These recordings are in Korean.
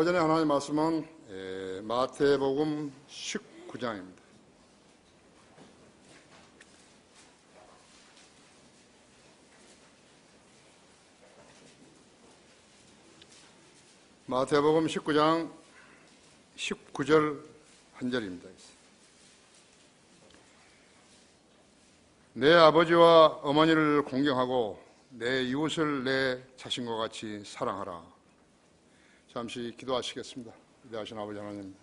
오전에 하나님의 말씀은 마태복음 19장입니다. 마태복음 19장 19절 한 절입니다. 내 아버지와 어머니를 공경하고 내 이웃을 내 자신과 같이 사랑하라. 잠시 기도하시겠습니다. 위대하신 아버지 하나님,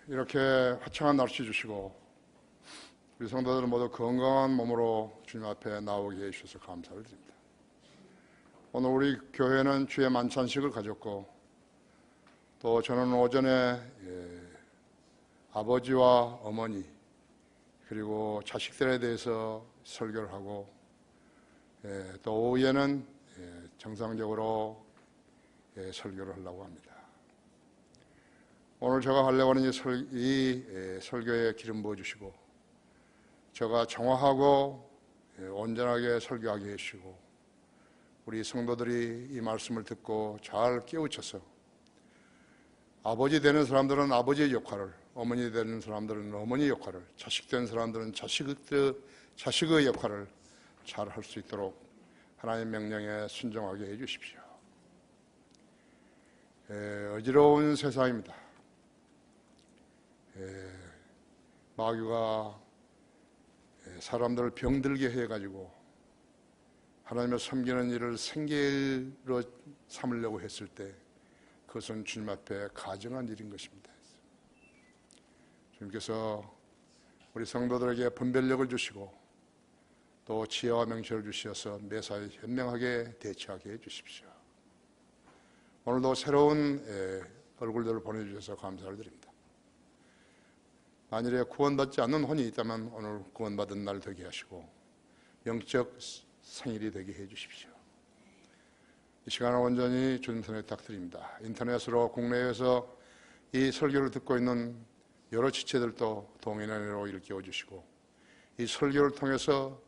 이렇게 화창한 날씨 주시고 우리 성도들 모두 건강한 몸으로 주님 앞에 나오게 해주셔서 감사를 드립니다. 오늘 우리 교회는 주의 만찬식을 가졌고, 또 저는 오전에 아버지와 어머니 그리고 자식들에 대해서 설교를 하고, 또 오후에는 정상적으로 설교를 하려고 합니다. 오늘 제가 하려고 하는 이 설교에 기름 부어주시고, 제가 정확하고 온전하게 설교하게 해주시고, 우리 성도들이 이 말씀을 듣고 잘 깨우쳐서 아버지 되는 사람들은 아버지의 역할을, 어머니 되는 사람들은 어머니의 역할을, 자식 되는 사람들은 자식의 역할을 잘 할 수 있도록 하나님의 명령에 순종하게 해주십시오. 어지러운 세상입니다. 마귀가 사람들을 병들게 해가지고 하나님을 섬기는 일을 생계로 삼으려고 했을 때 그것은 주님 앞에 가증한 일인 것입니다. 주님께서 우리 성도들에게 분별력을 주시고 또 지혜와 명철을 주셔서 매사에 현명하게 대처하게 해주십시오. 오늘도 새로운 얼굴들을 보내주셔서 감사를 드립니다. 만일에 구원받지 않는 혼이 있다면 오늘 구원받은 날 되게 하시고 영적 생일이 되게 해주십시오. 이 시간을 온전히 주님 손에 부탁드립니다. 인터넷으로 국내에서 이 설교를 듣고 있는 여러 지체들도 동행하로 일깨워 주시고, 이 설교를 통해서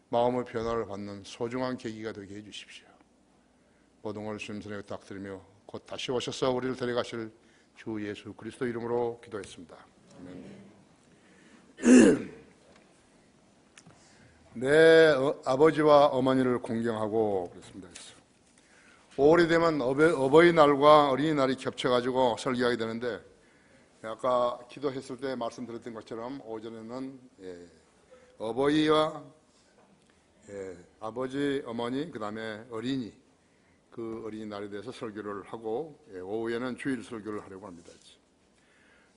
마음의 변화를 받는 소중한 계기가 되게 해주십시오. 모든 걸 주님 손에 부탁드리며 곧 다시 오셔서 우리를 데려가실 주 예수 그리스도 이름으로 기도했습니다. 아멘. 내 아버지와 어머니를 공경하고 그랬습니다. 올이 되면 어버이날과 어린이날이 겹쳐가지고 설교하게 되는데, 아까 기도했을 때 말씀드렸던 것처럼 오전에는 어버이와 아버지, 어머니, 그 다음에 어린이, 그 어린이날에 대해서 설교를 하고, 오후에는 주일 설교를 하려고 합니다.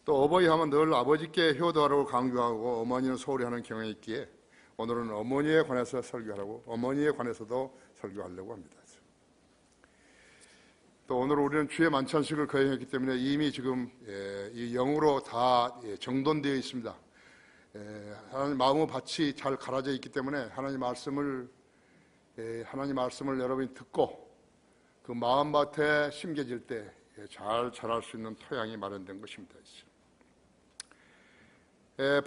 또 어버이 하면 늘 아버지께 효도하라고 강조하고 어머니는 소홀히 하는 경향이 있기에 오늘은 어머니에 관해서 설교하라고, 어머니에 관해서도 설교하려고 합니다. 또 오늘 우리는 주의 만찬식을 거행했기 때문에 이미 지금 이 영으로 다 정돈되어 있습니다. 하나님 마음의 밭이 잘 갈아져 있기 때문에 하나님 말씀을 여러분이 듣고 그 마음밭에 심겨질 때 잘 자랄 수 있는 토양이 마련된 것입니다.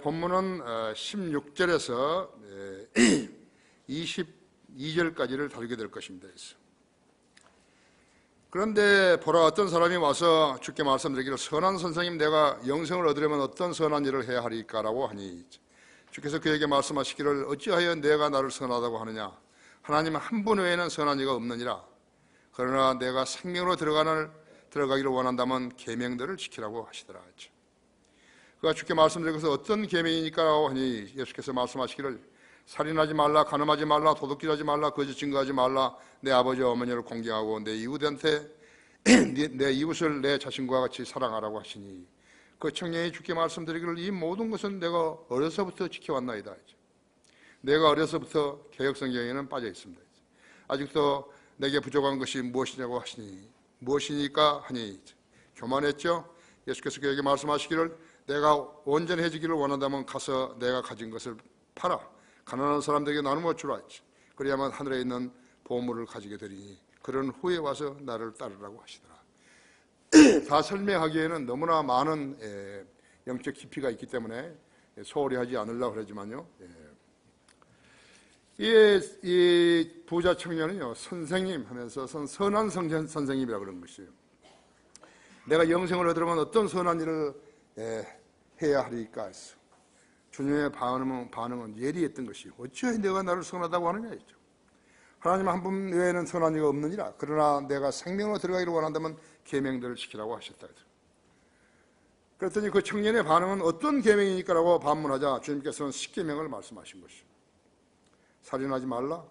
본문은 16절에서 22절까지를 다루게 될 것입니다. 그런데 보라, 어떤 사람이 와서 주께 말씀드리기를, 선한 선생님, 내가 영생을 얻으려면 어떤 선한 일을 해야 하리까라고 하니, 주께서 그에게 말씀하시기를, 어찌하여 내가 나를 선하다고 하느냐? 하나님은 한 분 외에는 선한 이가 없느니라. 그러나 내가 생명으로 들어가기를 원한다면 계명들을 지키라고 하시더라. 그가 주께 말씀드리고서 어떤 계명이니까라고 하니, 예수께서 말씀하시기를, 살인하지 말라, 간음하지 말라, 도둑질하지 말라, 거짓 증거하지 말라, 내 아버지와 어머니를 공경하고 내 이웃을 내 자신과 같이 사랑하라고 하시니, 그 청년이 주께 말씀드리기를, 이 모든 것은 내가 어려서부터 지켜왔나이다. 내가 어려서부터 개혁성경에는 빠져 있습니다. 아직도 내게 부족한 것이 무엇이냐고 하시니, 무엇이니까 하니 교만했죠. 예수께서 그에게 말씀하시기를, 내가 온전해지기를 원한다면 가서 내가 가진 것을 팔아 가난한 사람들에게 나누어 주라. 그래야만 하늘에 있는 보물을 가지게 되리니 그런 후에 와서 나를 따르라고 하시더라. 다 설명하기에는 너무나 많은 영적 깊이가 있기 때문에 소홀히 하지 않으려고 그러지만요, 이 부자 청년은요, 선생님 하면서 선한 선생님이라고 그런 것이에요. 내가 영생을 얻으려면 어떤 선한 일을 해야 하리까 했어. 주님의 반응은 예리했던 것이요. 어찌하여 내가 나를 선하다고 하느냐 했죠. 하나님 한 분 외에는 선한 이가 없느니라. 그러나 내가 생명으로 들어가기를 원한다면 계명들을 지키라고 하셨다. 그랬더니 그 청년의 반응은 어떤 계명이니까라고 반문하자 주님께서는 10계명을 말씀하신 것이요. 살인하지 말라,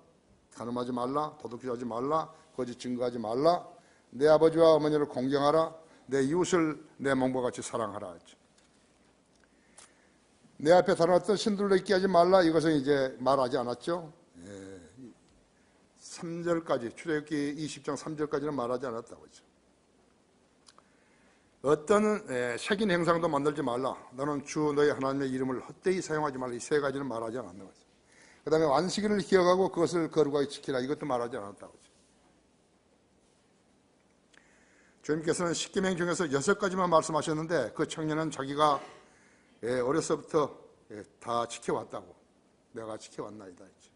간음하지 말라, 도둑질하지 말라, 거짓 증거하지 말라, 내 아버지와 어머니를 공경하라, 내 이웃을 내 몸과 같이 사랑하라 했죠. 내 앞에 다른 어떤 신들로 있게 하지 말라, 이것은 이제 말하지 않았죠. 3절까지, 출애굽기 20장 3절까지는 말하지 않았다고 했죠. 어떤 색인 행상도 만들지 말라, 너는 주 너희 하나님의 이름을 헛되이 사용하지 말라, 이 세 가지는 말하지 않았는 거죠. 그 다음에 안식일을 기억하고 그것을 거룩하게 지키라, 이것도 말하지 않았다고 했죠. 주님께서는 10계명 중에서 6가지만 말씀하셨는데 그 청년은 자기가 어려서부터 다 지켜왔다고, 내가 지켜왔나이다 했죠.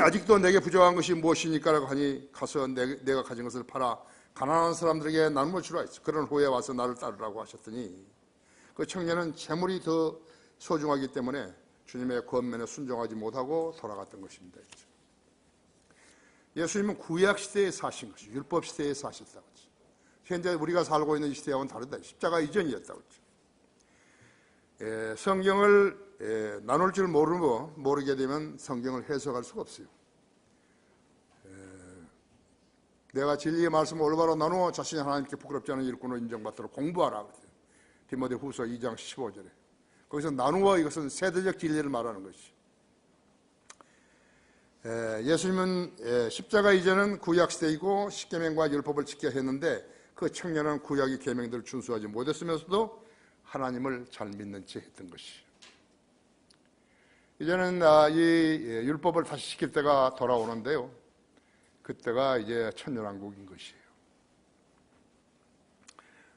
아직도 내게 부족한 것이 무엇이니까라고 하니 가서 내가 가진 것을 팔아 가난한 사람들에게 나누어 주라 했죠. 그런 후에 와서 나를 따르라고 하셨더니 그 청년은 재물이 더 소중하기 때문에 주님의 권면에 순종하지 못하고 돌아갔던 것입니다 했죠. 예수님은 구약시대에 사신 것이죠. 율법시대에 사셨다고 했죠. 현재 우리가 살고 있는 이 시대와는 다르다. 십자가 이전이었다고 했죠. 성경을 나눌 줄 모르게 되면 성경을 해석할 수가 없어요. 내가 진리의 말씀을 올바로 나누어 자신이 하나님께 부끄럽지 않은 일꾼으로 인정받도록 공부하라. 디모데후서 2장 15절에. 거기서 나누어 이것은 세대적 진리를 말하는 것이. 예수님은 십자가 이전은 구약시대이고 십계명과 율법을 지켜야 했는데 그 청년은 구약의 계명들을 준수하지 못했으면서도 하나님을 잘 믿는 채 했던 것이. 이제는 이 율법을 다시 지킬 때가 돌아오는데요. 그때가 이제 천년왕국인 것이에요.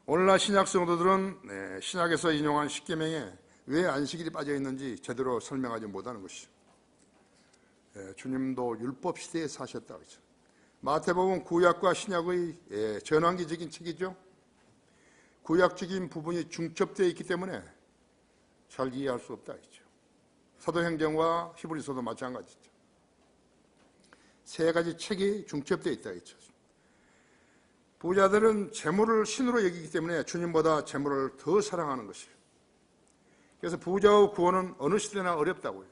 오늘날 신약 성도들은 신약에서 인용한 십계명에 왜 안식일이 빠져 있는지 제대로 설명하지 못하는 것이죠. 주님도 율법 시대에 사셨다고 했죠. 마태복음 구약과 신약의 전환기적인 책이죠. 구약적인 부분이 중첩되어 있기 때문에 잘 이해할 수 없다 했죠. 사도행전과 히브리서도 마찬가지죠. 세 가지 책이 중첩되어 있다 했죠. 부자들은 재물을 신으로 여기기 때문에 주님보다 재물을 더 사랑하는 것이에요. 그래서 부자의 구원은 어느 시대나 어렵다고요.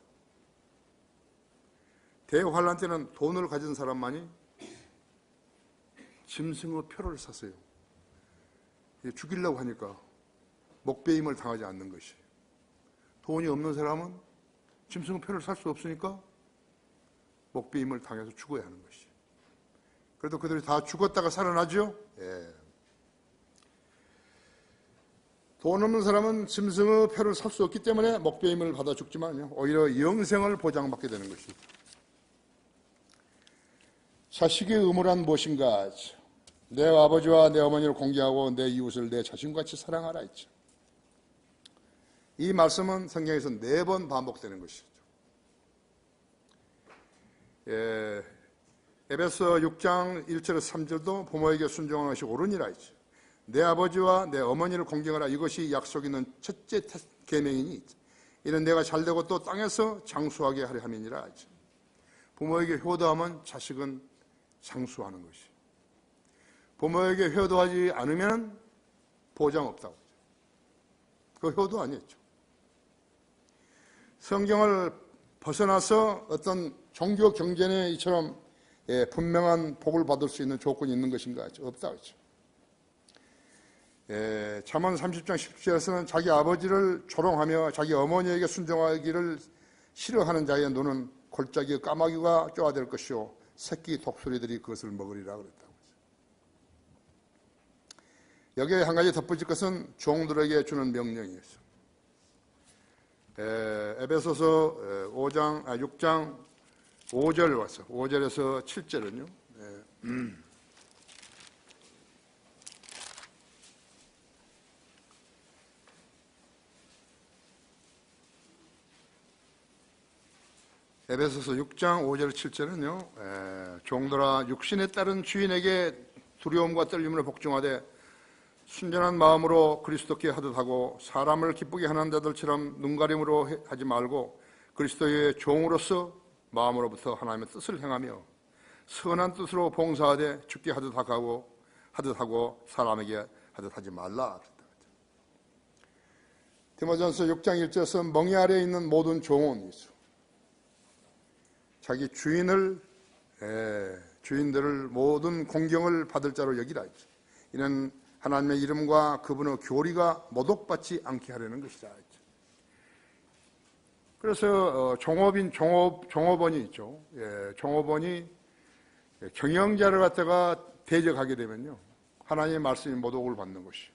대환란 때는 돈을 가진 사람만이 짐승의 표를 샀어요. 죽이려고 하니까 목배임을 당하지 않는 것이에요. 돈이 없는 사람은 짐승의 표를 살 수 없으니까 목배임을 당해서 죽어야 하는 것이에요. 그래도 그들이 다 죽었다가 살아나죠? 예. 돈 없는 사람은 짐승의 표를 살 수 없기 때문에 목배임을 받아 죽지만요, 오히려 영생을 보장받게 되는 것이죠. 자식의 의무란 무엇인가? 내 아버지와 내 어머니를 공경하고 내 이웃을 내 자신같이 사랑하라 했죠. 이 말씀은 성경에서 4번 반복되는 것이죠. 에베소 6장 1절에서 3절도 부모에게 순종하는 것이 옳으니라 했죠. 내 아버지와 내 어머니를 공경하라, 이것이 약속 있는 첫째 계명이니 이는 내가 잘되고 또 땅에서 장수하게 하려 함이니라 했죠. 부모에게 효도하면 자식은 장수하는 것이. 부모에게 효도하지 않으면 보장 없다고. 그 효도 아니었죠. 성경을 벗어나서 어떤 종교 경전에 이처럼 분명한 복을 받을 수 있는 조건이 있는 것인가? 없다고 했죠. 잠언 30장 10절에서는 자기 아버지를 조롱하며 자기 어머니에게 순종하기를 싫어하는 자의 눈은 골짜기의 까마귀가 쪼아댈 것이요 새끼 독수리들이 그것을 먹으리라 그랬다고 했어요. 여기에 한 가지 덧붙일 것은 종들에게 주는 명령이었어요. 에베소서 6장 5절 왔어. 5절에서 7절은요. 에베소서 6장 5절 7절은요, 종들아 육신에 따른 주인에게 두려움과 떨림으로 복종하되 순전한 마음으로 그리스도께 하듯 하고 사람을 기쁘게 하는 자들처럼 눈가림으로 하지 말고 그리스도의 종으로서 마음으로부터 하나님의 뜻을 행하며 선한 뜻으로 봉사하되 죽게 하듯 하고 사람에게 하듯 하지 말라. 디모전서 6장 1절에서 멍에 아래에 있는 모든 종은 자기 주인들을 모든 공경을 받을 자로 여기라. 이는 하나님의 이름과 그분의 교리가 모독받지 않게 하려는 것이다. 그래서 종업원이 있죠. 종업원이 경영자를 갖다가 대적하게 되면요, 하나님의 말씀이 모독을 받는 것이,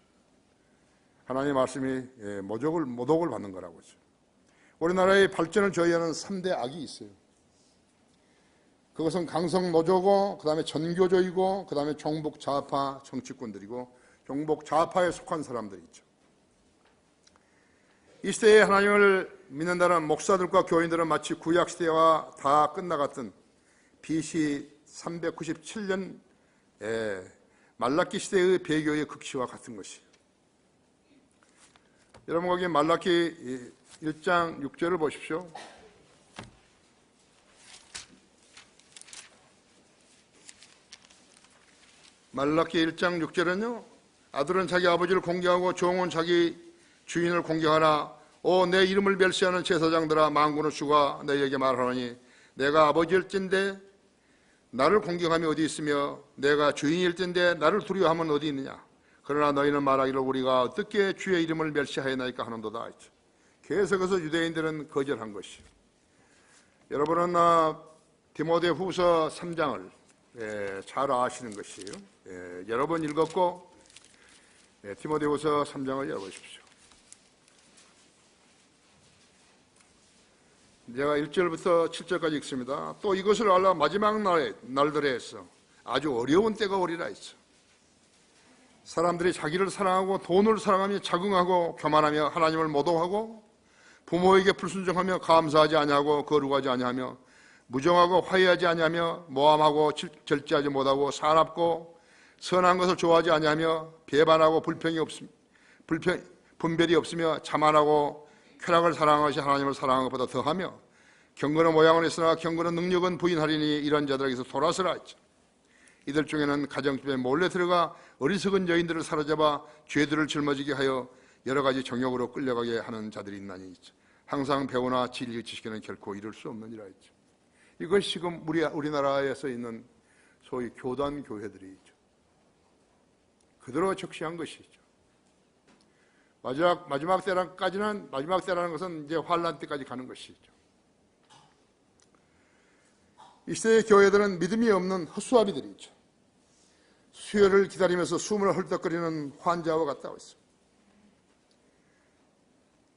하나님의 말씀이 모독을 받는 거라고 하죠. 우리나라의 발전을 저해하는 3대 악이 있어요. 그것은 강성 노조고, 그 다음에 전교조이고, 그 다음에 종북 좌파 정치꾼들이고, 종북 좌파에 속한 사람들이 있죠. 이 시대에 하나님을 믿는다는 목사들과 교인들은 마치 구약시대와 다 끝나갔던 BC 397년 말라기 시대의 배교의 극치와 같은 것이에요. 여러분, 거기 말라기 1장 6절을 보십시오. 말라기 1장 6절은요, 아들은 자기 아버지를 공경하고 종은 자기 주인을 공경하라. 오, 내 이름을 멸시하는 제사장들아, 만군의 주가 너희에게 말하노니 내가 아버지일진데 나를 공경함이 어디 있으며 내가 주인일진데 나를 두려워함은 어디 있느냐. 그러나 너희는 말하기를 우리가 어떻게 주의 이름을 멸시하였나이까 하는도다. 계속해서 유대인들은 거절한 것이. 여러분은 디모데후서 3장을 잘 아시는 것이에요. 여러 번 읽었고, 디모데후서 3장을 열어보십시오. 제가 1절부터 7절까지 읽습니다. 또 이것을 알라. 마지막 날들에서 아주 어려운 때가 오리라 했어. 사람들이 자기를 사랑하고 돈을 사랑하며 자긍하고 교만하며 하나님을 모독하고 부모에게 불순종하며 감사하지 아니하고 거룩하지 아니하며 무정하고 화해하지 아니하며 모함하고 절제하지 못하고 사납고 선한 것을 좋아하지 아니하며 배반하고 분별이 없으며 자만하고 쾌락을 사랑하시 하나님을 사랑하는 것보다 더하며 경건의 모양은 있으나 경건의 능력은 부인하리니 이런 자들에게서 돌아서라 했죠. 이들 중에는 가정집에 몰래 들어가 어리석은 여인들을 사로잡아 죄들을 짊어지게 하여 여러 가지 정욕으로 끌려가게 하는 자들이 있나니 항상 배우나 진리 지식에는 결코 이룰 수 없느니라 했죠. 이것이 지금 우리나라에서 있는 소위 교단 교회들이 있죠. 그대로 적시한 것이죠. 마지막 때라는 것은 이제 환란 때까지 가는 것이죠. 이 시대의 교회들은 믿음이 없는 헛수아비들이죠. 수혈을 기다리면서 숨을 헐떡거리는 환자와 같다고 했습니다.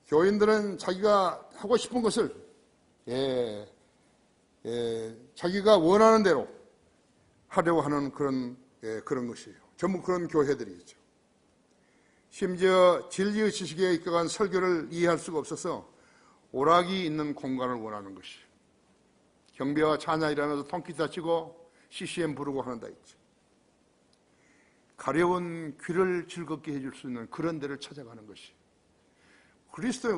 교인들은 자기가 하고 싶은 것을 자기가 원하는 대로 하려고 하는 그런 것이에요. 전부 그런 교회들이죠. 심지어 진리의 지식에 입각한 설교를 이해할 수가 없어서 오락이 있는 공간을 원하는 것이에요. 경배와 찬양이라면서 통기타 치고 CCM 부르고 하는다 있죠. 가려운 귀를 즐겁게 해줄 수 있는 그런 데를 찾아가는 것이에요.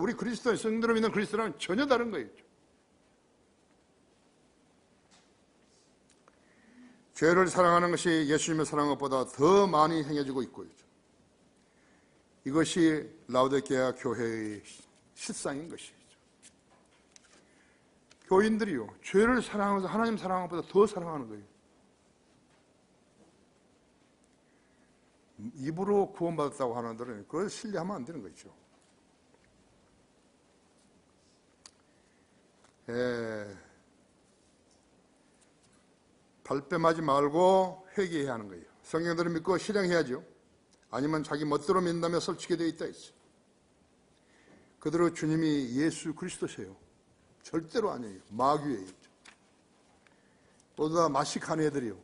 우리 그리스도인 성도를 믿는 그리스도랑 전혀 다른 거예요. 죄를 사랑하는 것이 예수님의 사랑한 것보다 더 많이 행해지고 있고요. 이것이 라오디게아 교회의 실상인 것이죠. 교인들이요, 죄를 사랑하면서 하나님 사랑하는 것보다 더 사랑하는 거예요. 입으로 구원받았다고 하는 들은 그걸 신뢰하면 안 되는 거죠. 발뺌하지 말고 회개해야 하는 거예요. 성경들을 믿고 실행해야죠. 아니면 자기 멋대로 믿는다며 설치게 되어 있다 했어요. 그대로 주님이 예수 그리스도세요. 절대로 아니에요. 마귀예요. 모두 다 마식한 애들이요.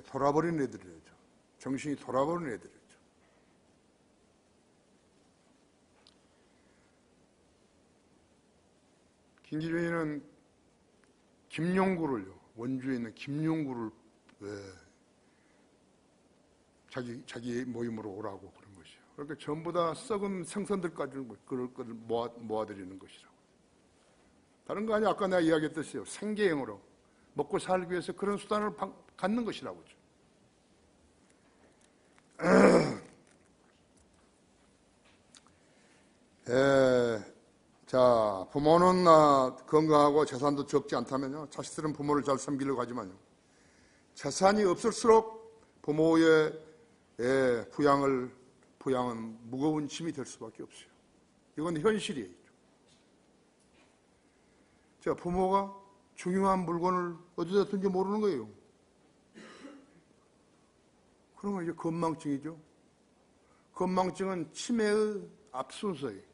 돌아버린 애들이죠. 정신이 돌아버린 애들이죠. 김기준이는 김용구를요, 원주에 있는 김용구를 자기 모임으로 오라고 그런 것이요. 그러니까 전부 다 썩은 생선들까지 그걸 모아드리는 것이라고. 다른 거 아니야. 아까 내가 이야기했듯이요. 생계형으로 먹고 살기 위해서 그런 수단을 갖는 것이라고. 자, 부모는 건강하고 재산도 적지 않다면요, 자식들은 부모를 잘 섬기려고 하지만요, 재산이 없을수록 부모의 부양은 무거운 짐이 될 수밖에 없어요. 이건 현실이에요. 자, 부모가 중요한 물건을 어디다 둔지 모르는 거예요. 그러면 이제 건망증이죠. 건망증은 치매의 앞순서예요.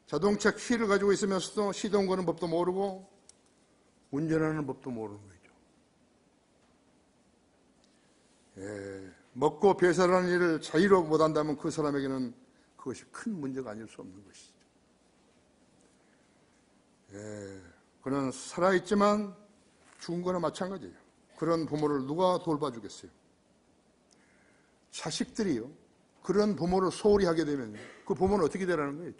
자동차 키를 가지고 있으면서도 시동 거는 법도 모르고 운전하는 법도 모르는 거죠. 먹고 배설하는 일을 자유로 못한다면 그 사람에게는 그것이 큰 문제가 아닐 수 없는 것이죠. 그는 살아있지만 죽은 거나 마찬가지예요. 그런 부모를 누가 돌봐주겠어요? 자식들이요, 그런 부모를 소홀히 하게 되면 그 부모는 어떻게 되라는 거예요?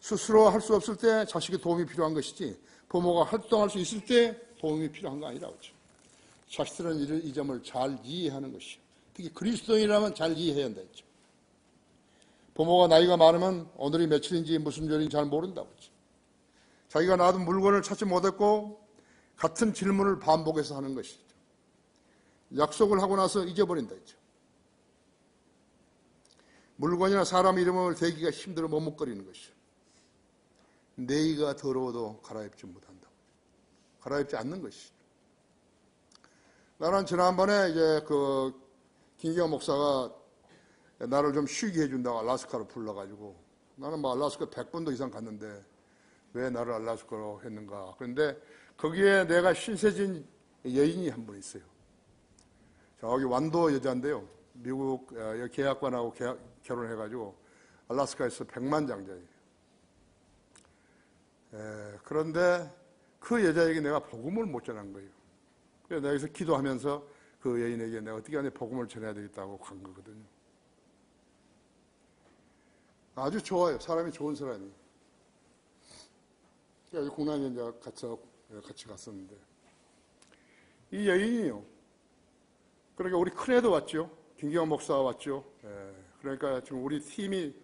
스스로 할 수 없을 때 자식의 도움이 필요한 것이지, 부모가 활동할 수 있을 때 도움이 필요한 거 아니라고 하죠. 자식들은 이 점을 잘 이해하는 것이요, 특히 그리스도인이라면 잘 이해해야 한다 했죠. 부모가 나이가 많으면 오늘이 며칠인지 무슨 요일인지 잘 모른다고 했죠. 자기가 놔둔 물건을 찾지 못했고 같은 질문을 반복해서 하는 것이죠. 약속을 하고 나서 잊어버린다 했죠. 물건이나 사람 이름을 대기가 힘들어 머뭇거리는 것이죠. 내의가 더러워도 갈아입지 못한다. 갈아입지 않는 것이죠. 나는 지난번에 이제 김기현 목사가 나를 좀 쉬게 해준다고 알라스카로 불러가지고, 나는 뭐 알라스카 100번도 이상 갔는데 왜 나를 알라스카로 했는가. 그런데 거기에 내가 신세진 여인이 한 분 있어요. 저기 완도 여자인데요, 미국 계약관하고 결혼해가지고 알라스카에서 백만장자예요. 그런데 그 여자에게 내가 복음을 못 전한 거예요. 그래서 내가 여기서 기도하면서 그 여인에게 내가 어떻게 하냐 복음을 전해야 되겠다고 간 거거든요. 아주 좋아요. 사람이 좋은 사람이. 그래서 국난 이제 같이 갔었는데, 이 여인이요, 그러니까 우리 큰애도 왔죠. 김기현 목사가 왔죠. 그러니까 지금 우리 팀이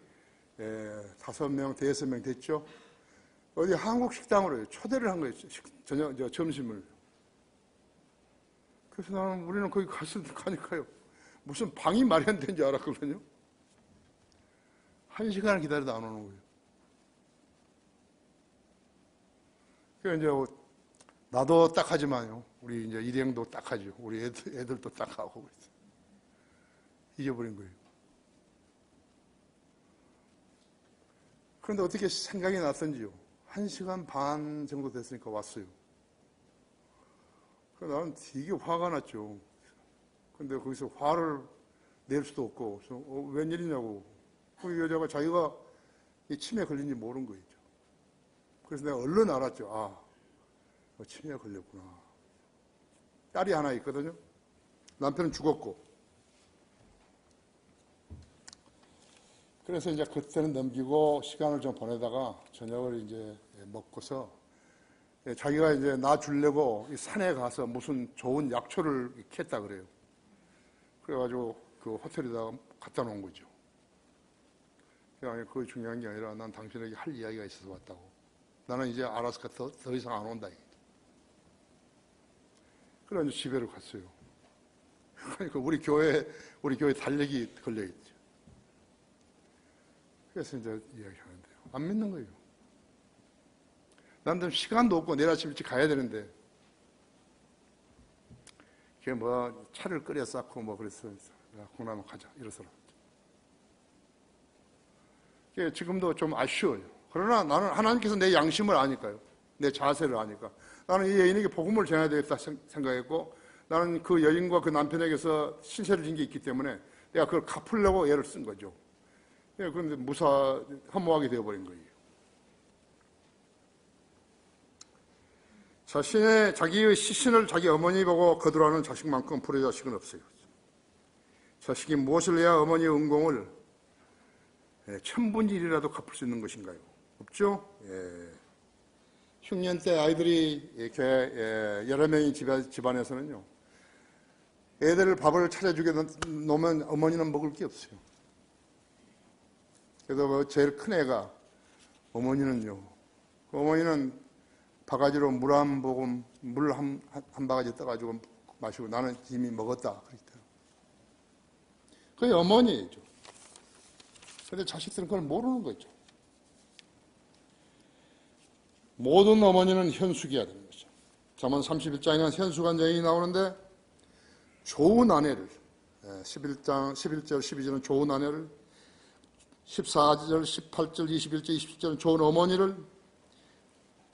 5명, 5명 됐죠. 어디 한국 식당으로 초대를 한 거예요. 점심을. 그래서 우리는 거기 가니까요, 무슨 방이 마련된 줄 알았거든요. 1시간을 기다려도 안 오는 거예요. 그래서 이제 나도 딱하지만요, 우리 이제 일행도 딱하죠. 우리 애들도 딱하고 그랬어요. 잊어버린 거예요. 그런데 어떻게 생각이 났던지요. 1시간 반 정도 됐으니까 왔어요. 그래서 나는 되게 화가 났죠. 근데 거기서 화를 낼 수도 없고, 그래서 웬일이냐고. 그 여자가 자기가 이 치매에 걸린지 모르는 거죠. 그래서 내가 얼른 알았죠. 치매에 걸렸구나. 딸이 하나 있거든요. 남편은 죽었고. 그래서 이제 그때는 넘기고 시간을 좀 보내다가 저녁을 이제 먹고서 자기가 이제 나 주려고 산에 가서 무슨 좋은 약초를 캤다 그래요. 그래가지고 그 호텔에다가 갖다 놓은 거죠. 그게 중요한 게 아니라 난 당신에게 할 이야기가 있어서 왔다고. 나는 이제 알라스카 더 이상 안 온다. 그래서 이제 집에로 갔어요. 그러니까 우리 교회 달력이 걸려있죠. 그래서 이제 이야기하는데요. 안 믿는 거예요. 난 시간도 없고 내일 아침 일찍 가야 되는데, 그게 뭐 차를 끓여 쌓고 뭐 그래서 공나무 가자 이러서라. 지금도 좀 아쉬워요. 그러나 나는 하나님께서 내 양심을 아니까요. 내 자세를 아니까. 나는 이 여인에게 복음을 전해야 되겠다 생각했고, 나는 그 여인과 그 남편에게서 신세를 진 게 있기 때문에 내가 그걸 갚으려고 애를 쓴 거죠. 예, 그런데 허무하게 되어버린 거예요. 자기의 시신을 자기 어머니 보고 거두라는 자식만큼 불효자식은 없어요. 자식이 무엇을 해야 어머니의 은공을 1000분의 1이라도 갚을 수 있는 것인가요? 없죠? 예. 흉년 때 아이들이 이렇게 여러 명의 집안에서는요, 애들 밥을 차려주게 놓으면 어머니는 먹을 게 없어요. 그래서 제일 큰 애가 어머니는 바가지로 물 한 모금, 물 한 바가지 떠가지고 마시고 나는 이미 먹었다. 그랬대요. 그게 어머니죠. 그런데 자식들은 그걸 모르는 거죠. 모든 어머니는 현숙이어야 되는 거죠. 잠언 31장에는 현숙한 여인이 나오는데 좋은 아내를 11절, 12절은 좋은 아내를 14절, 18절, 21절, 27절은 좋은 어머니를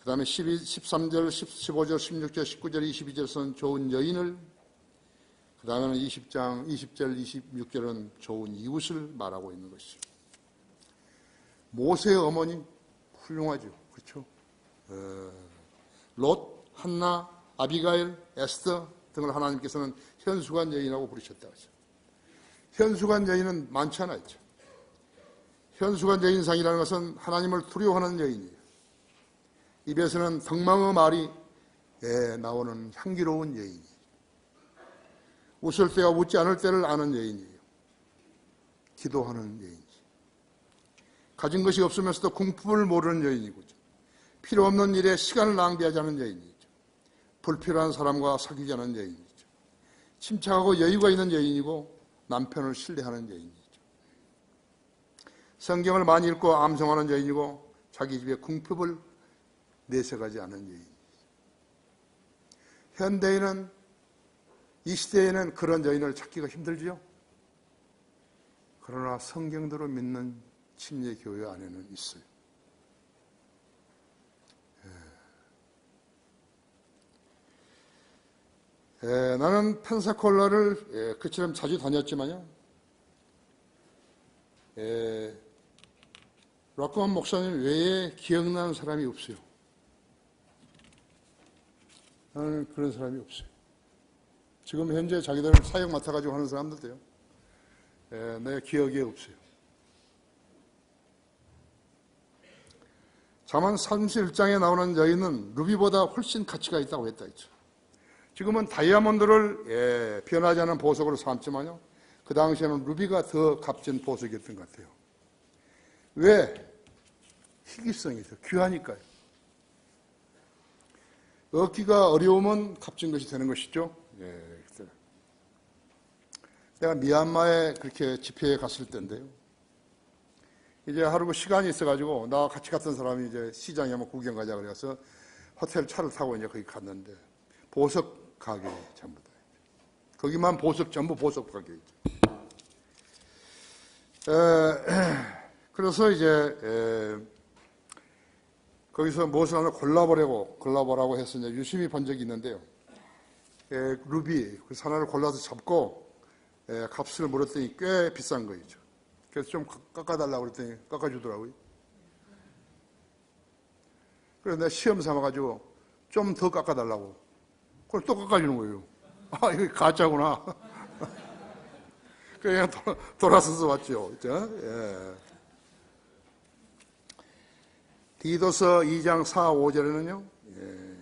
그 다음에 13절, 15절, 16절, 19절, 22절에서는 좋은 여인을 그 다음에는 20장, 20절, 26절은 좋은 이웃을 말하고 있는 것이죠. 모세의 어머니 훌륭하죠. 그렇죠? 롯, 한나, 아비가일, 에스더 등을 하나님께서는 현숙한 여인이라고 부르셨다고 하죠. 현숙한 여인은 많지 않아요. 현숙한 여인상이라는 것은 하나님을 두려워하는 여인이에요. 입에서는 덕망의 말이 나오는 향기로운 여인이에요. 웃을 때와 웃지 않을 때를 아는 여인이에요. 기도하는 여인이에요. 가진 것이 없으면서도 궁핍을 모르는 여인이고 필요 없는 일에 시간을 낭비하지 않은 여인이죠. 불필요한 사람과 사귀지 않은 여인이죠. 침착하고 여유가 있는 여인이고 남편을 신뢰하는 여인이죠. 성경을 많이 읽고 암송하는 여인이고 자기 집에 궁핍을 내세가지 않은 여인이죠. 현대인은 이 시대에는 그런 여인을 찾기가 힘들지요. 그러나 성경대로 믿는 침례교회 안에는 있어요. 나는 펜사콜라를 그처럼 자주 다녔지만요. 락커만 목사님 외에 기억나는 사람이 없어요. 나는 그런 사람이 없어요. 지금 현재 자기들 사역 맡아가지고 하는 사람들도요. 내 기억에 없어요. 잠언 31장에 나오는 여인은 루비보다 훨씬 가치가 있다고 했다 했죠. 지금은 다이아몬드를 변하지 않은 보석으로 삼지만요. 그 당시에는 루비가 더 값진 보석이었던 것 같아요. 왜? 희귀성이 더 귀하니까요. 얻기가 어려우면 값진 것이 되는 것이죠. 내가 미얀마에 그렇게 집회에 갔을 때인데요. 이제 하루 시간이 있어가지고 나와 같이 갔던 사람이 이제 시장에 한번 구경 가자 그래서 호텔 차를 타고 이제 거기 갔는데 보석 가게 전부 다. 거기만 전부 보석 가게이죠. 그래서 이제 거기서 무엇을 하나 골라보라고 해서 이제 유심히 본 적이 있는데요. 루비 그 하나를 골라서 잡고 값을 물었더니 꽤 비싼 거이죠. 그래서 좀 깎아달라고 그랬더니 깎아주더라고요. 그래서 내가 시험 삼아가지고 좀 더 깎아달라고. 그걸 또 깎아주는 거예요. 아, 이거 가짜구나. 그냥 돌아서서 왔죠. 그렇죠? 디도서 2장 4, 5절에는요.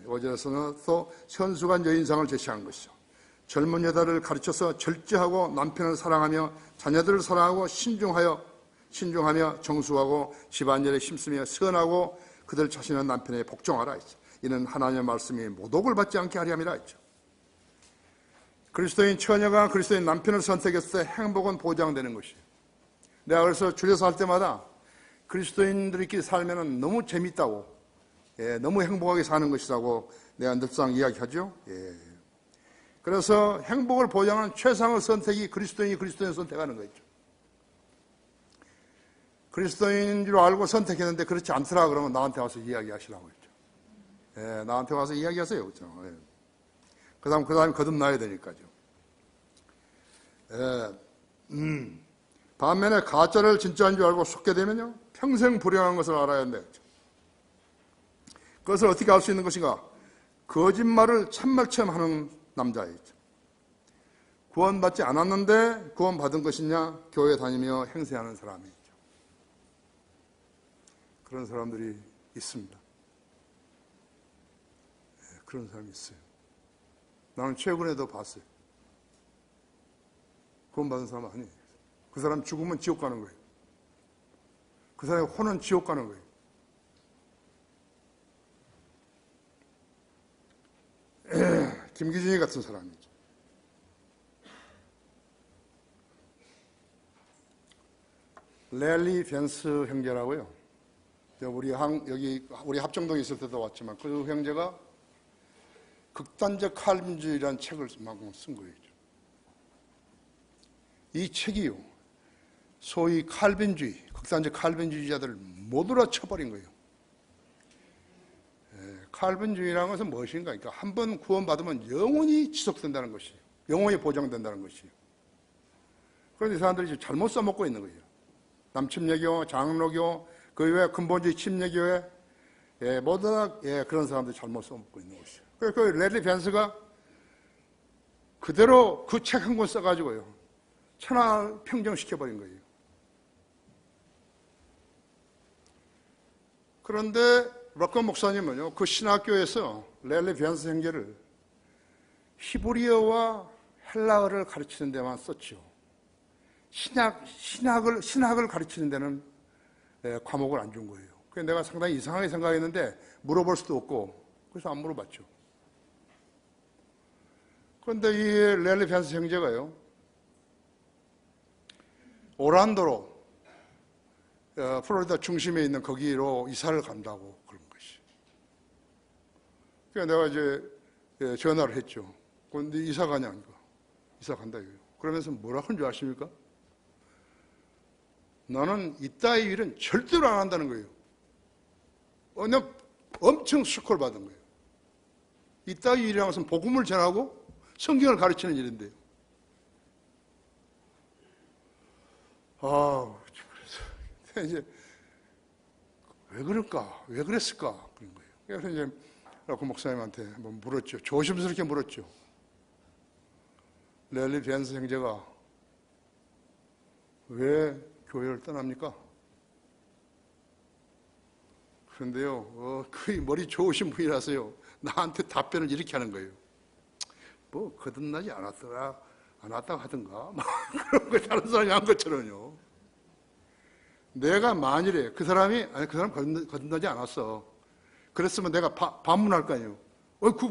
5절에서는 또 현숙한 여인상을 제시한 것이죠. 젊은 여자를 가르쳐서 절제하고 남편을 사랑하며 자녀들을 사랑하고 신중하며 정수하고 집안일에 힘쓰며 선하고 그들 자신은 남편에 복종하라 했죠. 이는 하나님의 말씀이 모독을 받지 않게 하려 함이라 했죠. 그리스도인 처녀가 그리스도인 남편을 선택했을 때 행복은 보장되는 것이에요. 내가 그래서 줄여서 할 때마다 그리스도인들끼리 살면 너무 재밌다고, 너무 행복하게 사는 것이라고 내가 늘상 이야기하죠. 그래서 행복을 보장하는 최상의 선택이 그리스도인을 선택하는 거죠. 그리스도인인 줄 알고 선택했는데 그렇지 않더라 그러면 나한테 와서 이야기하시라고 했죠. 나한테 와서 이야기하세요. 그렇죠? 그 다음에 거듭나야 되니까요. 반면에 가짜를 진짜인 줄 알고 속게 되면요, 평생 불행한 것을 알아야 한다. 그것을 어떻게 알 수 있는 것인가? 거짓말을 참말처럼 하는 남자이죠. 구원받지 않았는데 구원받은 것이냐? 교회 다니며 행세하는 사람이죠. 그런 사람들이 있습니다. 네, 그런 사람이 있어요. 나는 최근에도 봤어요. 구원받은 사람 아니에요. 그 사람 죽으면 지옥 가는 거예요. 그 사람의 혼은 지옥 가는 거예요. 김기진이 같은 사람이죠. 랠리 벤스 형제라고요. 우리 합정동에 있을 때도 왔지만 그 형제가 극단적 칼빈주의라는 책을 쓴 거예요. 이 책이요, 소위 칼빈주의, 극단적 칼빈주의자들을 모두 다 쳐버린 거예요. 칼빈주의라는 것은 무엇인가? 그러니까 한 번 구원받으면 영원히 지속된다는 것이에요. 영원히 보장된다는 것이에요. 그런데 이 사람들이 지금 잘못 써먹고 있는 거예요. 남침례교, 장로교, 그 외에 근본주의 침례교회, 모두 다 그런 사람들이 잘못 써먹고 있는 것이에요. 그래서 그 랠리 벤스가 그대로 그 책 한 권 써가지고요, 천하 평정시켜버린 거예요. 그런데 락건 목사님은요, 그 신학교에서 랠리 벤스 형제를 히브리어와 헬라어를 가르치는 데만 썼죠. 신학을 가르치는 데는 과목을 안 준 거예요. 그래서 내가 상당히 이상하게 생각했는데 물어볼 수도 없고, 그래서 안 물어봤죠. 그런데 이 랠리 벤스 형제가요, 오란도로, 플로리다 중심에 있는 거기로 이사를 간다고 그런 것이. 그래서 내가 이제 전화를 했죠. 그런데 이사 가냐니까. 이사 간다 이거예요. 그러면서 뭐라 한 줄 아십니까? 나는 이따위 일은 절대로 안 한다는 거예요. 내가 엄청 스콜 받은 거예요. 이따위 일이라는 것은 복음을 전하고 성경을 가르치는 일인데요. 그래서 이제 왜 그럴까? 왜 그랬을까? 그런 거예요. 그래서 이제 그 목사님한테 한번 물었죠. 조심스럽게 물었죠. 랠리 벤스 형제가 왜 교회를 떠납니까? 그런데요, 거의 머리 좋으신 분이라서요, 나한테 답변을 이렇게 하는 거예요. 뭐 거듭나지 않았다고 하던가 그런 거 다른 사람이 한 것처럼요. 내가 만일에 그 사람 거듭나지 않았어. 그랬으면 내가 반문할 거 아니에요.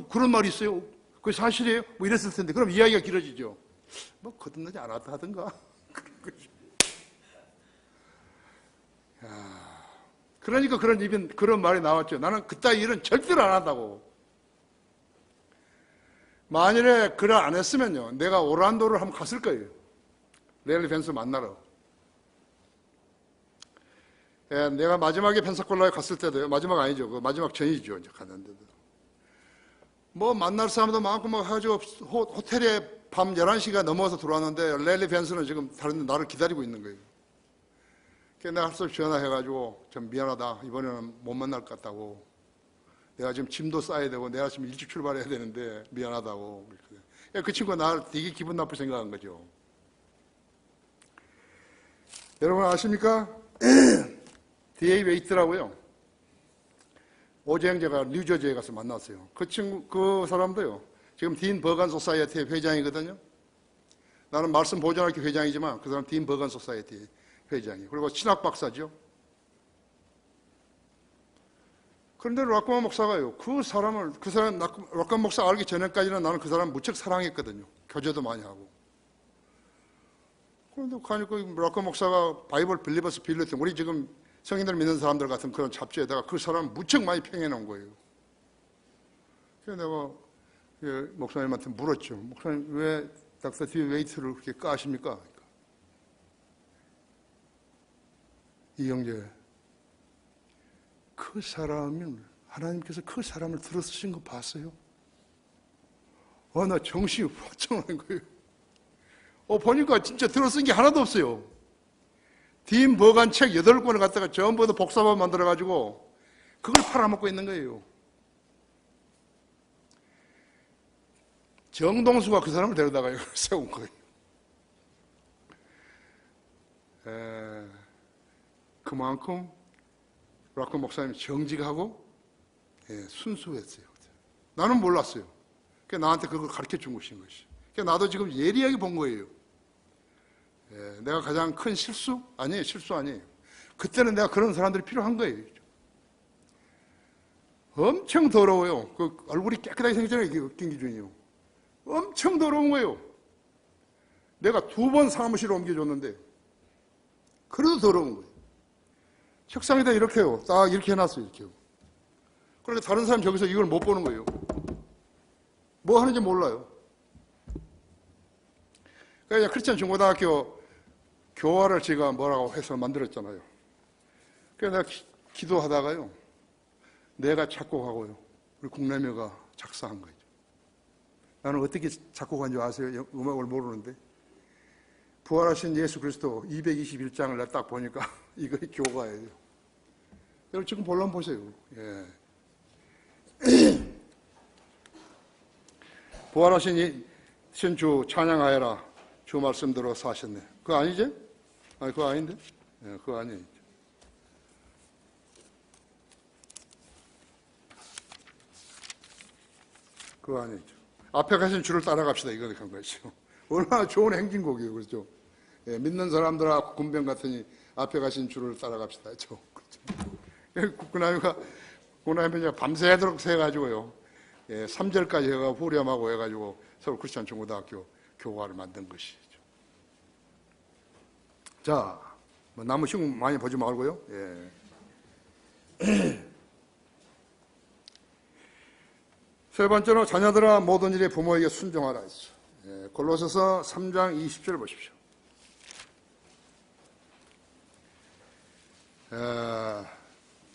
그런 말이 있어요? 그게 사실이에요? 뭐 이랬을 텐데. 그럼 이야기가 길어지죠. 뭐 거듭나지 않았다 하던가 그런 거죠. 그러니까 그런 말이 나왔죠. 나는 그따위 일은 절대로 안 한다고. 만일에 그걸 안 했으면요, 내가 오란도를 한번 갔을 거예요. 랠리 벤스 만나러. 내가 마지막에 펜사콜라에 갔을 때도요, 마지막 아니죠. 그 마지막 전이죠. 이제 갔는데도. 뭐 만날 사람도 많고 뭐 해가지고 호텔에 밤 11시가 넘어서 들어왔는데 랠리 벤스는 지금 다른 데 나를 기다리고 있는 거예요. 그래서 내가 할수 없이 전화해가지고 좀 미안하다. 이번에는 못 만날 것 같다고. 내가 지금 짐도 싸야 되고 내가 지금 일찍 출발해야 되는데 미안하다고. 그 친구가 나를 되게 기분 나쁘게 생각한 거죠. 여러분 아십니까? D.A. 웨이트라고요. 오제 형제가 뉴저지에 가서 만났어요. 그 사람도요, 지금 딘 버간 소사이어티 회장이거든요. 나는 말씀 보존학교 회장이지만 그 사람 딘 버간 소사이어티 회장이에요. 그리고 신학 박사죠. 그런데 락건 목사가요, 락건 목사 알기 전에까지는 나는 그 사람 무척 사랑했거든요. 교제도 많이 하고. 그런데 락건 목사가 바이블 빌리버스 빌리튼, 우리 지금 성인들 믿는 사람들 같은 그런 잡지에다가 그 사람 무척 많이 평해 놓은 거예요. 그래서 내가 목사님한테 물었죠. 목사님, 왜 닥터 D. 웨이트를 그렇게 까십니까? 그러니까. 이 형제, 그 사람을, 하나님께서 그 사람을 들어쓰신 거 봤어요? 나 정신이 확 나는 거예요. 보니까 진짜 들어쓴 게 하나도 없어요. 딘 버간 책 8권을 갖다가 전부 다 복사본 만들어가지고 그걸 팔아먹고 있는 거예요. 정동수가 그 사람을 데려다가 세운 거예요. 그만큼 락커 목사님이 정직하고 순수했어요. 나는 몰랐어요. 그러니까 나한테 그걸 가르쳐 준 것인 것이. 그러니까 나도 지금 예리하게 본 거예요. 내가 가장 큰 실수? 아니에요. 실수 아니에요. 그때는 내가 그런 사람들이 필요한 거예요. 엄청 더러워요. 그 얼굴이 깨끗하게 생겼잖아요. 김기준이요. 엄청 더러운 거예요. 내가 2번 사무실을 옮겨줬는데 그래도 더러운 거예요. 책상에다 이렇게요. 딱 이렇게 해놨어요. 이렇게요. 그러니까 다른 사람 저기서 이걸 못 보는 거예요. 뭐 하는지 몰라요. 그러니까 크리스천 중고등학교 교화를 제가 뭐라고 해서 만들었잖아요. 그래서 내가 기도하다가요. 내가 작곡하고요. 우리 국내묘가 작사한 거죠. 나는 어떻게 작곡한 줄 아세요? 음악을 모르는데. 부활하신 예수 그리스도 221장을 내가 딱 보니까 이거 교가예요. 여러분 지금 본론 보세요. 예. 부활하신 주 찬양하여라. 주 말씀대로 사셨네. 그거 아니지? 아니 그거 아닌데? 예, 그거 아니에요. 그거 아니죠. 앞에 가신 주를 따라갑시다. 이거 한 거죠. 얼마나 좋은 행진곡이에요. 그렇죠? 예, 믿는 사람들하고 군병 같으니 앞에 가신 주를 따라갑시다. 그렇죠? 국군함이 밤새도록 세가지고요. 3절까지 해가 후렴하고 해가지고 서울 크리스천 중고등학교 교과를 만든 것이죠. 자, 뭐 나무 시공 많이 보지 말고요. 세 번째로 자녀들아 모든 일에 부모에게 순종하라 했죠. 골로새서 3장 20절 보십시오.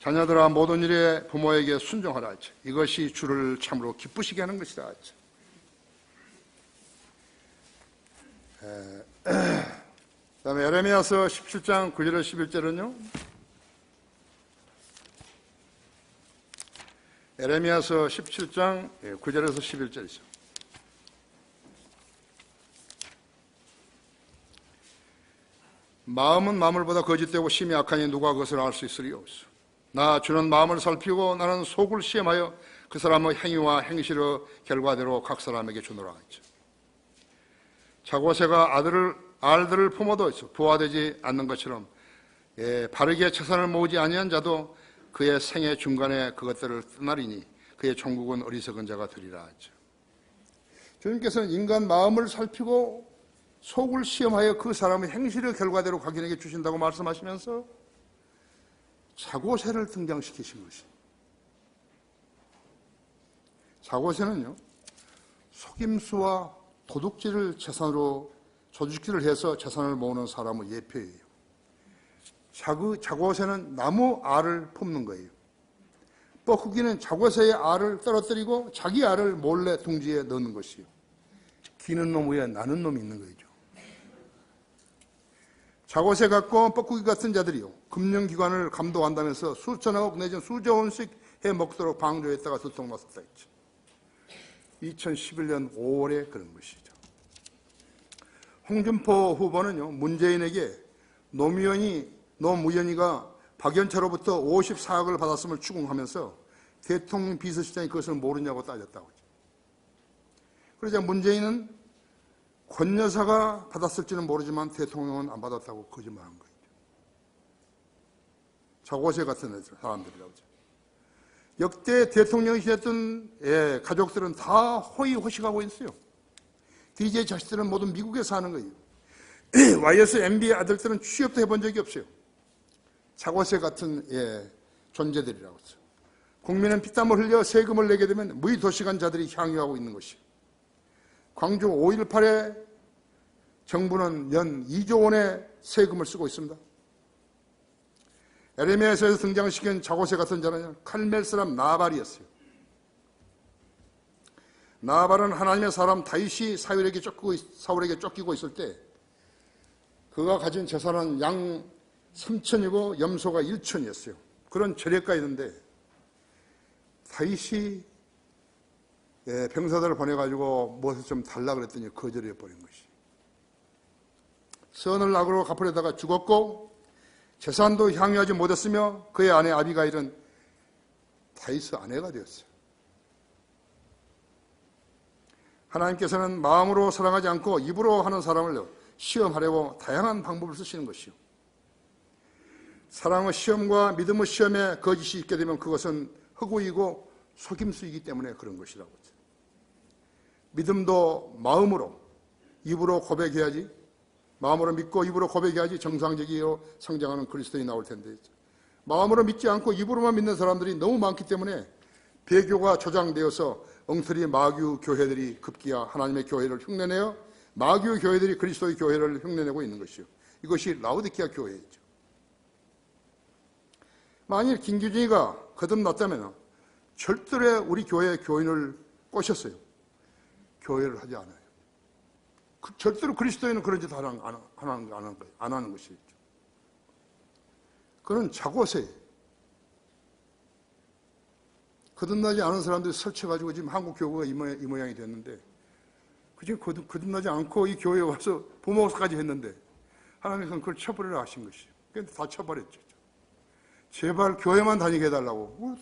자녀들아 모든 일에 부모에게 순종하라 했죠. 이것이 주를 참으로 기쁘시게 하는 것이다 했죠. 그다음에 에레미야서 17장 9절에서 11절은요. 에레미야서 17장 9절에서 11절이죠. 마음은 마물보다 거짓되고 심히 악하니 누가 그것을 알 수 있으리요. 나 주는 마음을 살피고 나는 속을 시험하여 그 사람의 행위와 행실의 결과대로 각 사람에게 주노라 했죠. 자고새가 알들을 품어도 부화되지 않는 것처럼 바르게 채산을 모으지 아니한 자도 그의 생애 중간에 그것들을 떠나리니 그의 종국은 어리석은 자가 되리라 했죠. 주님께서는 인간 마음을 살피고 속을 시험하여 그 사람의 행실의 결과대로 각인에게 주신다고 말씀하시면서 자고새를 등장시키신 것입니다. 자고새는요, 속임수와 도둑질을 재산으로 조직질을 해서 재산을 모으는 사람의 예표예요. 자고새는 나무 알을 품는 거예요. 뻐꾸기는 자고새의 알을 떨어뜨리고 자기 알을 몰래 둥지에 넣는 것이요. 기는 놈 위에 나는 놈이 있는 거죠. 자고새 같고 뻐꾸기 같은 자들이요. 금융기관을 감독한다면서 수천억 내지는 수조 원씩 해 먹도록 방조했다가 들통났었다 했죠. 2011년 5월에 그런 것이죠. 홍준표 후보는요, 문재인에게 노무현이가 박연차로부터 54억을 받았음을 추궁하면서 대통령 비서실장이 그것을 모르냐고 따졌다고 하죠. 그러자 문재인은 권 여사가 받았을지는 모르지만 대통령은 안 받았다고 거짓말한 거예요. 자고새 같은 사람들이라고 하죠. 역대 대통령이 지냈던 가족들은 다 호의호식하고 있어요. DJ 자식들은 모두 미국에 사는 거예요. YS MB의 아들들은 취업도 해본 적이 없어요. 자고새 같은 존재들이라고 했어요. 국민은 피땀을 흘려 세금을 내게 되면 무의도시간 자들이 향유하고 있는 것이에요. 광주 5.18에 정부는 연 2조 원의 세금을 쓰고 있습니다. 에레미야에서 등장시킨 자고새 같은 자는 칼멜 사람 나발이었어요. 나발은 하나님의 사람 다윗이 사울에게 쫓기고 있을 때 그가 가진 재산은 양 3천이고 염소가 1천이었어요. 그런 저례가 있는데 다윗이 병사들을 보내가지고 무엇을 좀 달라 그랬더니 거절해 버린 것이. 선을 악으로 갚으려다가 죽었고 재산도 향유하지 못했으며 그의 아내 아비가일은 다윗의 아내가 되었어요. 하나님께서는 마음으로 사랑하지 않고 입으로 하는 사람을 시험하려고 다양한 방법을 쓰시는 것이요. 사랑의 시험과 믿음의 시험에 거짓이 있게 되면 그것은 허구이고 속임수이기 때문에 그런 것이라고. 믿음도 마음으로, 입으로 고백해야지, 마음으로 믿고 입으로 고백해야지 정상적이로 성장하는 그리스도인이 나올 텐데, 마음으로 믿지 않고 입으로만 믿는 사람들이 너무 많기 때문에 배교가 조장되어서 엉터리 마귀 교회들이 급기야 하나님의 교회를 흉내내어 마귀 교회들이 그리스도의 교회를 흉내내고 있는 것이요. 이것이 라오디게아 교회이죠. 만일 김규진이가 거듭났다면 절대로 우리 교회 교인을 꼬셨어요. 교회를 하지 않아요. 절대로 그리스도인은 그런 짓 안 하는 것이죠. 그는 자고세. 거듭나지 않은 사람들이 설쳐가지고 지금 한국 교회가 이 모양이 됐는데, 그중 거듭나지 않고 이 교회에 와서 부목사까지 했는데, 하나님께서는 그걸 쳐버리라 하신 것이에요. 그런데 다 쳐버렸죠. 제발 교회만 다니게 해달라고.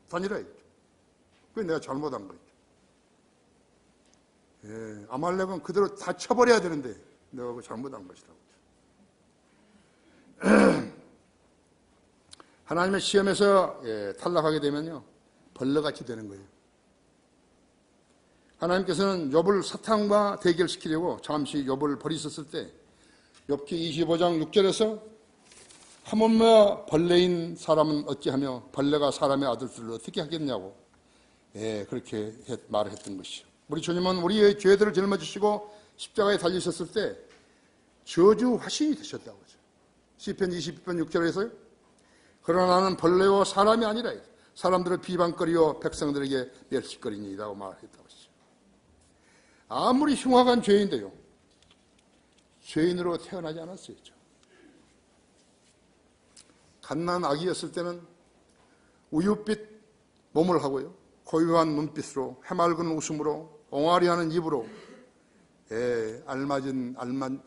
다니라 했죠. 그게 내가 잘못한 거죠. 아말렉은 그대로 다 쳐버려야 되는데 내가 그거 잘못한 것이라고. 하나님의 시험에서 탈락하게 되면요 벌레같이 되는 거예요. 하나님께서는 욥을 사탄과 대결시키려고 잠시 욥을 버리셨을 때 욥기 25장 6절에서 하물며 벌레인 사람은 어찌하며 벌레가 사람의 아들들을 어떻게 하겠냐고 그렇게 말을 했던 것이죠. 우리 주님은 우리의 죄들을 짊어지시고 십자가에 달리셨을 때 저주 화신이 되셨다고 하죠. 시편 22편 6절에서요. 그러나 나는 벌레와 사람이 아니라 사람들을 비방거리어 백성들에게 멸시거리니라고 말했다고 하죠. 아무리 흉악한 죄인데요. 죄인으로 태어나지 않았어요. 갓난 아기였을 때는 우윳빛 몸을 하고요. 고요한 눈빛으로 해맑은 웃음으로 옹알이하는 입으로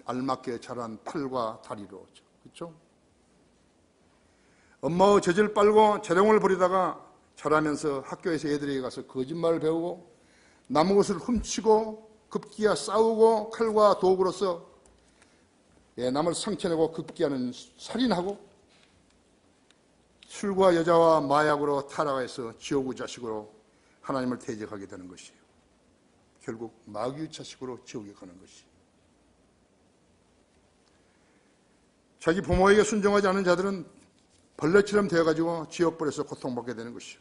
알맞게 자란 팔과 다리로. 그렇죠? 엄마의 젖을 빨고 재롱을 부리다가 자라면서 학교에서 애들에게 가서 거짓말을 배우고 남의 것을 훔치고 급기야 싸우고 칼과 도구로서 남을 상처내고 급기야는 살인하고 술과 여자와 마약으로 타락해서 지옥의 자식으로 하나님을 대적하게 되는 것이에요. 결국 마귀의 자식으로 지옥에 가는 것이에요. 자기 부모에게 순종하지 않은 자들은 벌레처럼 되어가지고 지옥불에서 고통받게 되는 것이요.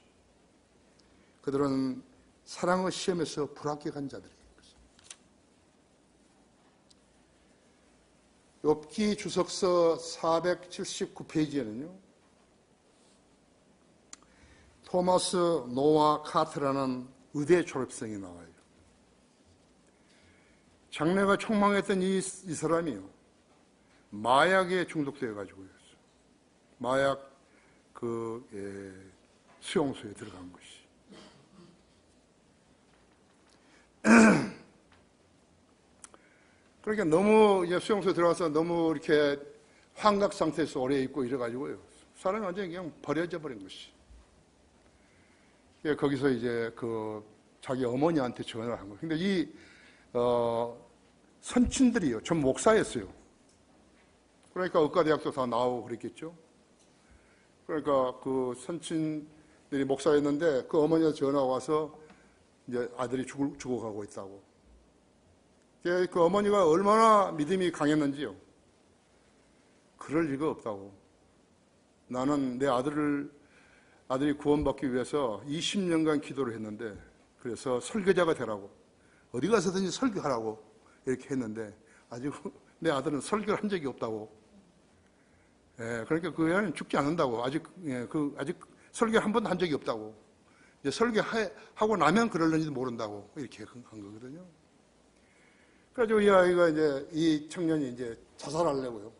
그들은 사랑의 시험에서 불합격한 자들이에요. 욥기 주석서 479페이지에는요. 토마스 노아 카트라는 의대 졸업생이 나와요. 장래가 촉망했던 이 사람이요. 마약에 중독되어가지고요. 마약 수용소에 들어간 것이. 그러니까 너무 이제 수용소에 들어가서 너무 이렇게 환각 상태에서 오래 있고 이래가지고요. 사람이 완전히 그냥 버려져 버린 것이. 거기서 이제 자기 어머니한테 전화를 한 거예요. 근데 이 선친들이요. 전 목사였어요. 그러니까 의과대학도 다 나오고 그랬겠죠. 그러니까 그 선친들이 목사였는데 그 어머니가 전화가 와서 이제 아들이 죽어가고 있다고. 그 어머니가 얼마나 믿음이 강했는지요. 그럴 리가 없다고. 나는 내 아들이 구원받기 위해서 20년간 기도를 했는데, 그래서 설교자가 되라고, 어디 가서든지 설교하라고 이렇게 했는데 아직 내 아들은 설교를 한 적이 없다고. 그러니까 그 애는 죽지 않는다고. 아직 설교 한 번도 한 적이 없다고. 이제 설교하고 나면 그럴는지도 모른다고 이렇게 한 거거든요. 그래가지고 이 아이가 이 청년이 이제 자살하려고요.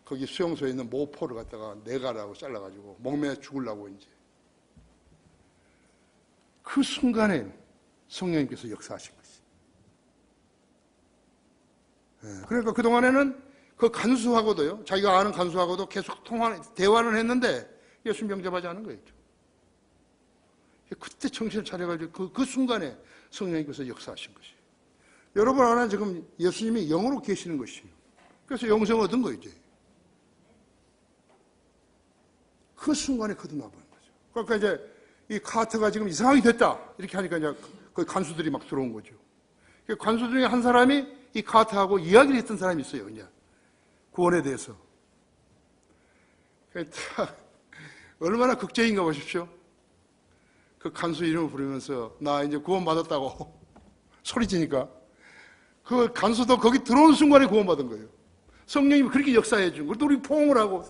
거기 수용소에 있는 모포를 갖다가 내가라고 잘라가지고 목매 죽으려고 이제 그 순간에 성령님께서 역사하신 것이. 그러니까 그동안에는 그 간수하고도요, 자기가 아는 간수하고도 계속 대화는 했는데 예수 영접하지 않은 거였죠. 그때 정신을 차려가지고 그 순간에 성령님께서 역사하신 것이에요. 여러분 안에 지금 예수님이 영으로 계시는 것이에요. 그래서 영생을 얻은 거예요, 이제. 그 순간에 거듭나버린 거죠. 그러니까 이제 이 카트가 지금 이상하게 됐다. 이렇게 하니까 이제 그 간수들이 막 들어온 거죠. 그 간수 중에 한 사람이 이 카트하고 이야기를 했던 사람이 있어요, 이제. 구원에 대해서. 얼마나 극적인가 보십시오. 그 간수 이름을 부르면서 나 이제 구원받았다고 소리치니까 그 간수도 거기 들어오는 순간에 구원받은 거예요. 성령님이 그렇게 역사해 준 거예요. 또 우리 포옹을 하고.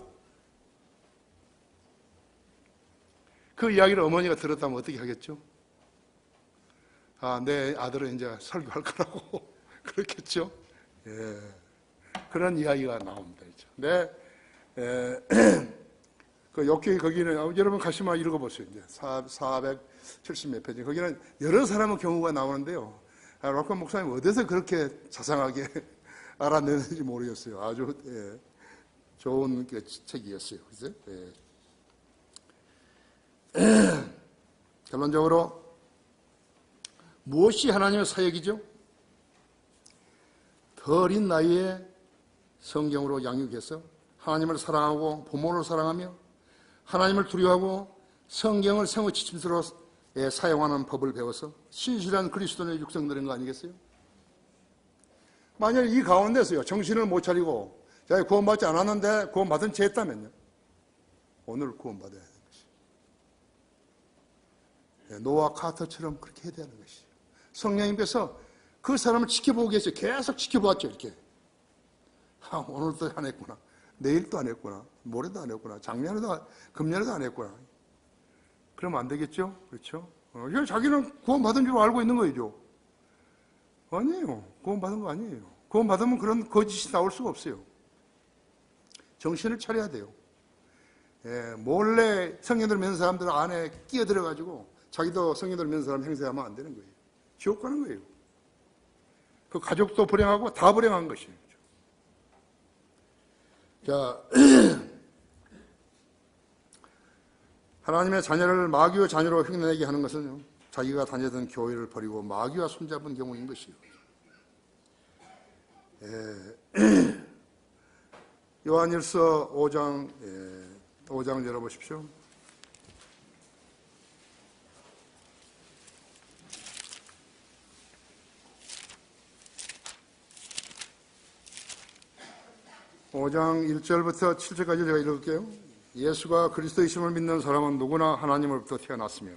그 이야기를 어머니가 들었다면 어떻게 하겠죠? 아, 내 아들은 이제 설교할 거라고 그렇겠죠? 예. 그런 이야기가 나옵니다. 네. 그 욕기 거기는 여러분 가시면 읽어보세요. 이제 470몇 페이지. 거기는 여러 사람의 경우가 나오는데요. 록건 목사님 어디서 그렇게 자상하게 알아내는지 모르겠어요. 아주 좋은 책이었어요. 그죠? 결론적으로 무엇이 하나님의 사역이죠? 더 어린 나이에 성경으로 양육해서 하나님을 사랑하고 부모를 사랑하며 하나님을 두려워하고 성경을 생의 지침서로 사용하는 법을 배워서 신실한 그리스도인의 육성되는 거 아니겠어요? 만약 이 가운데서요 정신을 못 차리고 제가 구원받지 않았는데 구원받은 채 했다면요 오늘 구원받아야 하는 것이에요. 노아 카터처럼 그렇게 해야 되는 것이에요. 성령님께서 그 사람을 지켜보고 계세요. 계속 지켜보았죠. 이렇게 오늘도 안 했구나, 내일도 안 했구나, 모레도 안 했구나, 작년에도 금년에도 안 했구나. 그러면 안 되겠죠? 그렇죠? 자기는 구원받은 줄 알고 있는 거죠. 아니에요. 구원받은 거 아니에요. 구원받으면 그런 거짓이 나올 수가 없어요. 정신을 차려야 돼요. 몰래 성령들 믿는 사람들 안에 끼어들어가지고 자기도 성령들 믿는 사람 행세하면 안 되는 거예요. 지옥 가는 거예요. 그 가족도 불행하고 다 불행한 것이에요. 자, 하나님의 자녀를 마귀의 자녀로 흉내내게 하는 것은 자기가 다니던 교회를 버리고 마귀와 손잡은 경우인 것이요. 요한일서 5장 열어보십시오. (5장) 1절부터 7절까지 제가 읽을게요. 예수가 그리스도이심을 믿는 사람은 누구나 하나님으로부터 태어났으며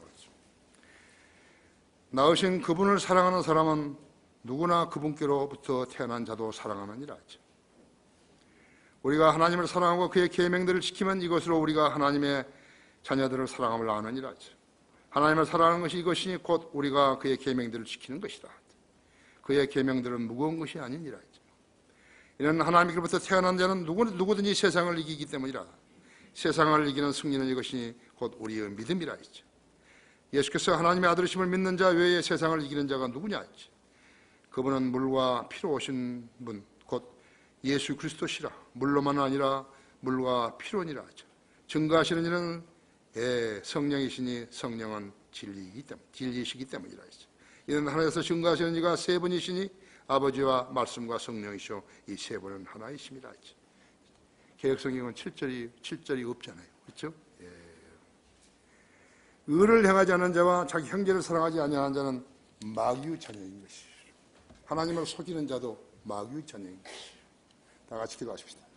낳으신 그분을 사랑하는 사람은 누구나 그분께로부터 태어난 자도 사랑하느니라. 우리가 하나님을 사랑하고 그의 계명들을 지키면 이것으로 우리가 하나님의 자녀들을 사랑함을 아느니라. 하나님을 사랑하는 것이 이것이니 곧 우리가 그의 계명들을 지키는 것이다. 그의 계명들은 무거운 것이 아니니라. 이는 하나님께로부터 태어난 자는 누구든지 세상을 이기기 때문이라. 세상을 이기는 승리는 이것이니 곧 우리의 믿음이라 했죠. 예수께서 하나님의 아들이심을 믿는 자 외에 세상을 이기는 자가 누구냐 했죠. 그분은 물과 피로 오신 분, 곧 예수 그리스도시라. 물로만 아니라 물과 피로니라 하죠. 증거하시는 이는 성령이시니 성령은 진리이시기 때문이라 했죠. 이는 하나님께서 증거하시는 이가 세 분이시니 아버지와 말씀과 성령이시오. 이 세 분은 하나이십니다. 개역성경은 7절이 없잖아요. 그렇죠? 의를 행하지 않는 자와 자기 형제를 사랑하지 아니하는 자는 마귀의 자녀인 것이죠. 하나님을 속이는 자도 마귀의 자녀인 것이죠. 다 같이 기도하십시다.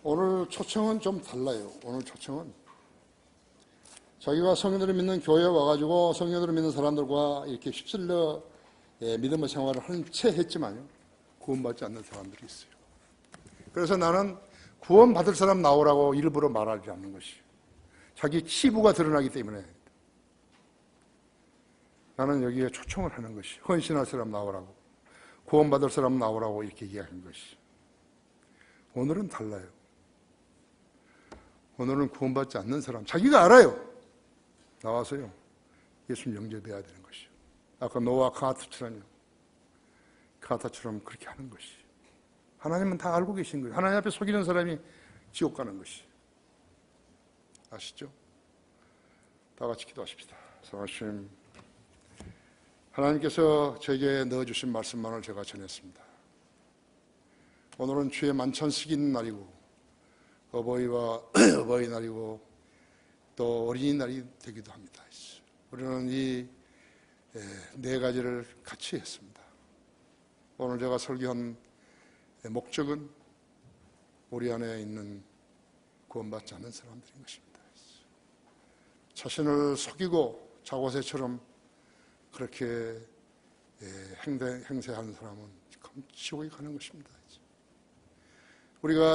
오늘 초청은 좀 달라요. 오늘 초청은 자기가 성령들을 믿는 교회에 와가지고 성령들을 믿는 사람들과 이렇게 휩쓸려 믿음의 생활을 한 채 했지만요, 구원받지 않는 사람들이 있어요. 그래서 나는 구원받을 사람 나오라고 일부러 말하지 않는 것이에요. 자기 치부가 드러나기 때문에 나는 여기에 초청을 하는 것이 헌신할 사람 나오라고, 구원받을 사람 나오라고 이렇게 이야기한 것이. 오늘은 달라요. 오늘은 구원받지 않는 사람, 자기가 알아요. 나와서요, 예수님 영접해야 되는 것이요. 아까 노아 가하타처럼요. 가하타처럼 그렇게 하는 것이. 하나님은 다 알고 계신 거예요. 하나님 앞에 속이는 사람이 지옥 가는 것이. 아시죠? 다 같이 기도하십시다. 성하심, 하나님께서 저에게 넣어주신 말씀만을 제가 전했습니다. 오늘은 주의 만찬식 있는 날이고 어버이와 어버이날이고 또 어린이날이 되기도 합니다. 우리는 이 네 가지를 같이 했습니다. 오늘 제가 설교한 목적은 우리 안에 있는 구원받지 않는 사람들인 것입니다. 자신을 속이고 자고새처럼 그렇게 행세하는 사람은 지옥에 가는 것입니다.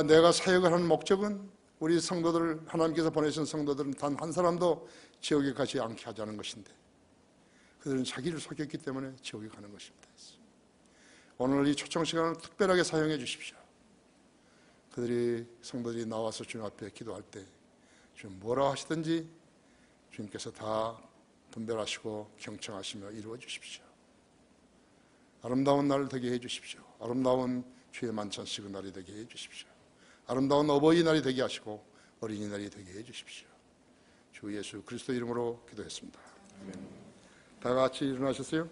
내가 사역을 하는 목적은 우리 성도들, 하나님께서 보내신 성도들은 단 한 사람도 지옥에 가지 않게 하자는 것인데 그들은 자기를 속였기 때문에 지옥에 가는 것입니다. 오늘 이 초청 시간을 특별하게 사용해 주십시오. 성도들이 나와서 주님 앞에 기도할 때 주님 뭐라 하시든지 주님께서 다 분별하시고 경청하시며 이루어 주십시오. 아름다운 날 되게 해 주십시오. 아름다운 주의 만찬식의 날이 되게 해 주십시오. 아름다운 어버이날이 되게 하시고 어린이날이 되게 해 주십시오. 주 예수 그리스도 이름으로 기도했습니다. 아멘. 다 같이 일어나셨어요?